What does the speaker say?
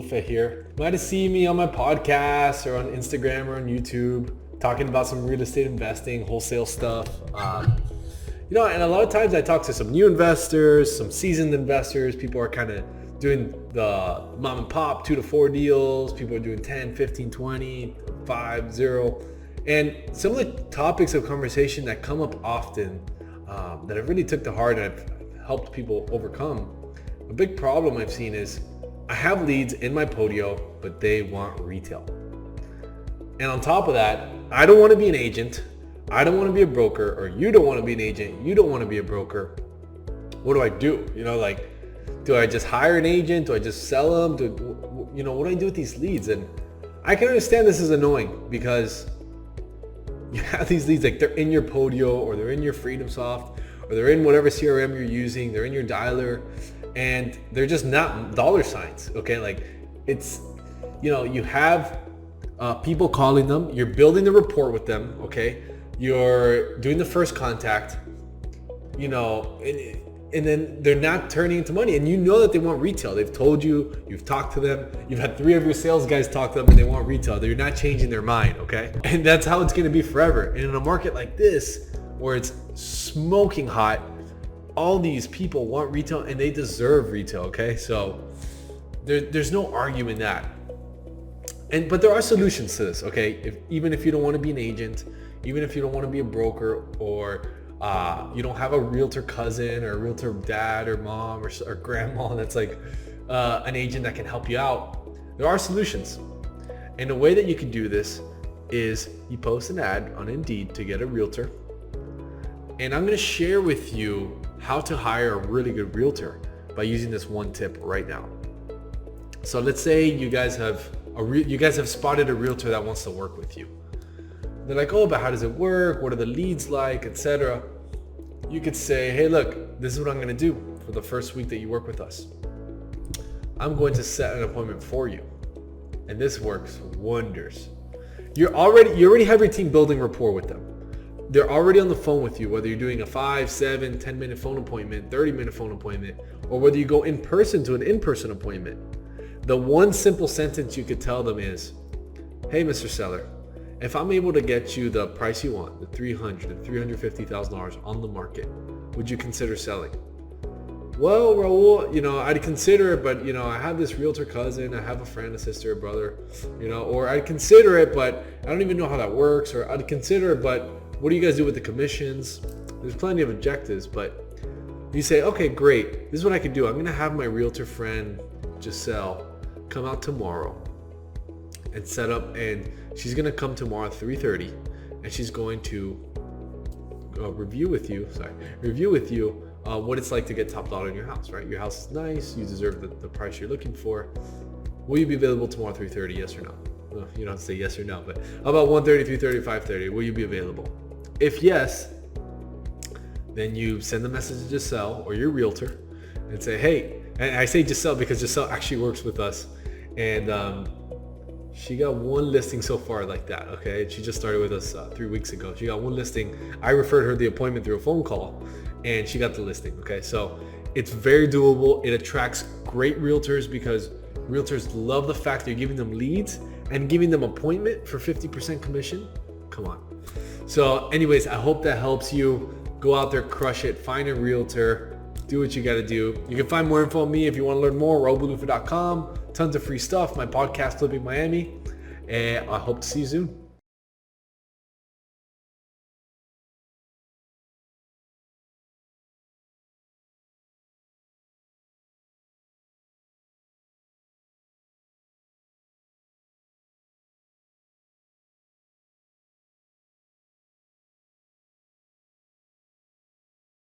Bulufa here. You might have seen me on my podcast or on Instagram or on YouTube talking about some real estate investing, wholesale stuff. And a lot of times I talk to some new investors, some seasoned investors. People are kind of doing the mom and pop 2 to 4 deals. People are doing 10, 15, 20, 5, 0. And some of the topics of conversation that come up often that I've really took to heart and I've helped people overcome. A big problem I've seen is I have leads in my Podio, but they want retail. And on top of that, I don't want to be an agent. I don't want to be a broker, or you don't want to be an agent. You don't want to be a broker. What do I do? Do I just hire an agent? Do I just sell them? What do I do with these leads? And I can understand this is annoying because you have these leads, like they're in your Podio or they're in your FreedomSoft or they're in whatever CRM you're using. They're in your dialer and they're just not dollar signs. Okay. Like it's, you have people calling them, you're building the rapport with them. Okay. You're doing the first contact, and then they're not turning into money. And you know that they want retail. They've told you, you've talked to them, you've had 3 of your sales guys talk to them and they want retail. They're not changing their mind, okay? And that's how it's gonna be forever. And in a market like this, where it's smoking hot, all these people want retail and they deserve retail, okay? So there's no arguing that. But there are solutions to this, okay? Even if you don't wanna be an agent, even if you don't wanna be a broker, or you don't have a realtor cousin or a realtor dad or mom or grandma that's like an agent that can help you out, there are solutions. And the way that you can do this is you post an ad on Indeed to get a realtor. And I'm going to share with you how to hire a really good realtor by using this one tip right now. So let's say you guys have spotted a realtor that wants to work with you. They're like, oh, but how does it work? What are the leads like, etc. You could say, hey, look, this is what I'm going to do for the first week that you work with us. I'm going to set an appointment for you. And this works wonders. You already have your team building rapport with them. They're already on the phone with you, whether you're doing a 5, 7, 10-minute phone appointment, 30-minute phone appointment, or whether you go in person to an in-person appointment. The one simple sentence you could tell them is, hey, Mr. Seller, if I'm able to get you the price you want, the $300,000 to $350,000 on the market, would you consider selling? Well, Raul, I'd consider it, but I have this realtor cousin, I have a friend, a sister, a brother, or I'd consider it, but I don't even know how that works, or I'd consider it, but what do you guys do with the commissions? There's plenty of objectives, but you say, okay, great. This is what I could do. I'm going to have my realtor friend, Giselle, come out tomorrow and set up, and she's going to come tomorrow at 3:30, and she's going to review with you what it's like to get top dollar in your house, right? Your house is nice, you deserve the price you're looking for. Will you be available tomorrow at 3:30, yes or no? Well, you don't have to say yes or no, but how about 1:30, 3:30, 5:30? Will you be available? If yes, then you send the message to Giselle or your realtor and say, hey, and I say Giselle because Giselle actually works with us, and she got one listing so far like that, okay? She just started with us 3 weeks ago. She got one listing. I referred her the appointment through a phone call, and she got the listing, okay? So it's very doable. It attracts great realtors because realtors love the fact that you're giving them leads and giving them appointment for 50% commission. Come on. So anyways, I hope that helps you. Go out there, crush it, find a realtor, do what you got to do. You can find more info on me if you want to learn more, raulbulufa.com. Tons of free stuff, my podcast, Flipping Miami, and I hope to see you soon.